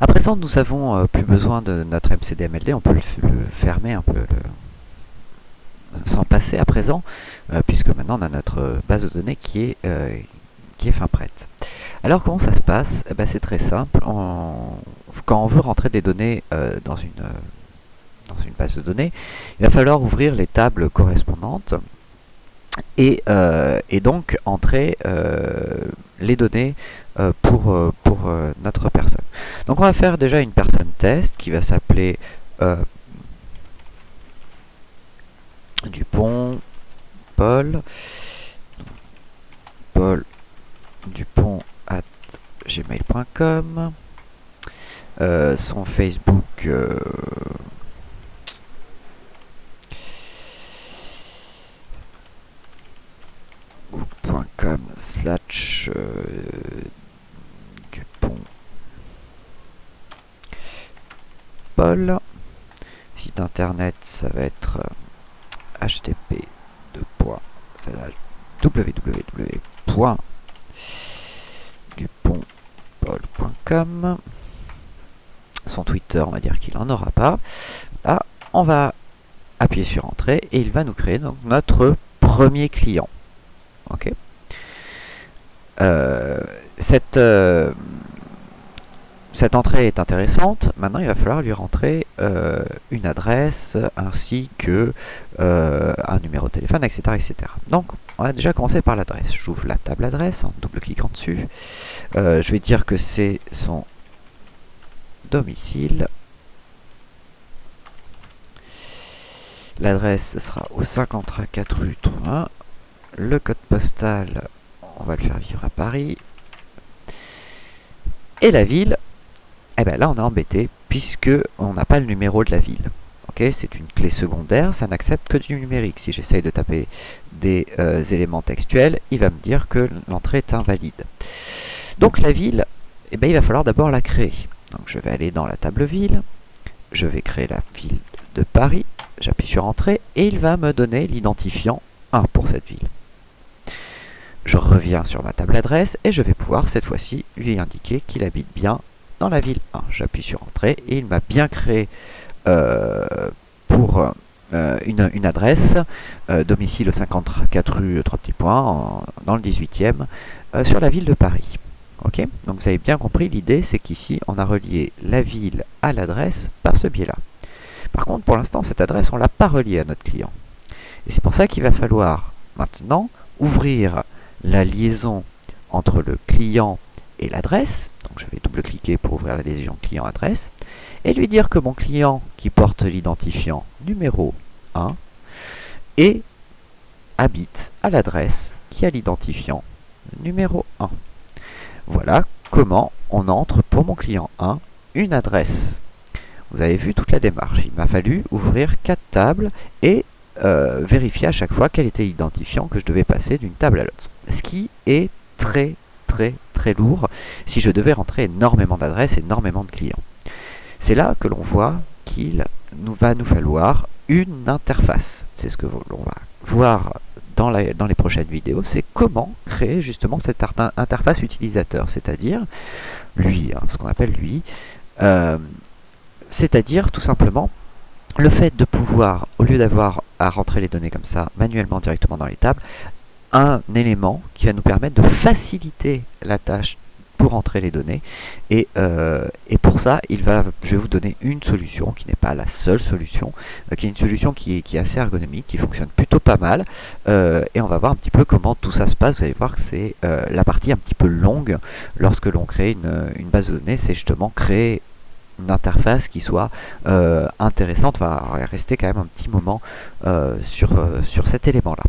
À présent, nous avons plus besoin de notre MCDMLD, on peut le fermer un peu, s'en passer à présent, puisque maintenant on a notre base de données qui est fin prête. Alors comment ça se passe? Eh ben, c'est très simple. Quand on veut rentrer des données dans une base de données, il va falloir ouvrir les tables correspondantes et donc entrer les données pour notre personne. Donc on va faire déjà une personne test qui va s'appeler Dupont Paul. Paul Dupont at gmail.com. Son Facebook .com slash Dupont Paul. Site internet, ça va être http://www.dupontpaul.com. Son Twitter, on va dire qu'il n'en aura pas. Là, on va appuyer sur Entrée et il va nous créer donc notre premier client. Ok. Cette entrée est intéressante. Maintenant, il va falloir lui rentrer une adresse ainsi que un numéro de téléphone, etc., etc. Donc, on va déjà commencer par l'adresse. J'ouvre la table adresse en double-cliquant dessus. Je vais dire que c'est son domicile. L'adresse sera au 54 rue Trouin. Le code postal, on va le faire vivre à Paris. Et la ville, eh ben là on est embêté puisque on n'a pas le numéro de la ville. Okay, c'est une clé secondaire, ça n'accepte que du numérique. Si j'essaye de taper des éléments textuels, il va me dire que l'entrée est invalide. Donc la ville, eh ben, il va falloir d'abord la créer. Donc je vais aller dans la table ville, je vais créer la ville de Paris, j'appuie sur Entrée et il va me donner l'identifiant 1 pour cette ville. Je reviens sur ma table adresse et je vais pouvoir cette fois-ci lui indiquer qu'il habite bien dans la ville 1. J'appuie sur Entrée et il m'a bien créé pour une adresse, domicile au 54 rue 3 petits points, dans le 18e, sur la ville de Paris. Ok, donc vous avez bien compris, l'idée c'est qu'ici on a relié la ville à l'adresse par ce biais-là. Par contre, pour l'instant, cette adresse, on ne l'a pas reliée à notre client. Et c'est pour ça qu'il va falloir maintenant ouvrir la liaison entre le client et l'adresse. Donc je vais double-cliquer pour ouvrir la liaison client-adresse et lui dire que mon client qui porte l'identifiant numéro 1 et habite à l'adresse qui a l'identifiant numéro 1. Voilà comment on entre pour mon client 1 une adresse. Vous avez vu toute la démarche. Il m'a fallu ouvrir 4 tables et vérifier à chaque fois quel était l'identifiant que je devais passer d'une table à l'autre. Ce qui est très lourd si je devais rentrer énormément d'adresses, énormément de clients. C'est là que l'on voit qu'il va nous falloir une interface. C'est ce que l'on va voir dans les prochaines vidéos, c'est comment créer justement cette interface utilisateur, c'est-à-dire lui, ce qu'on appelle lui, c'est-à-dire tout simplement le fait de pouvoir, au lieu d'avoir à rentrer les données comme ça manuellement directement dans les tables, un élément qui va nous permettre de faciliter la tâche pour entrer les données et pour ça je vais vous donner une solution qui n'est pas la seule solution, qui est une solution qui est assez ergonomique, qui fonctionne plutôt pas mal et on va voir un petit peu comment tout ça se passe. Vous allez voir que c'est la partie un petit peu longue lorsque l'on crée une base de données, c'est justement créer une interface qui soit intéressante. On va rester quand même un petit moment sur cet élément là.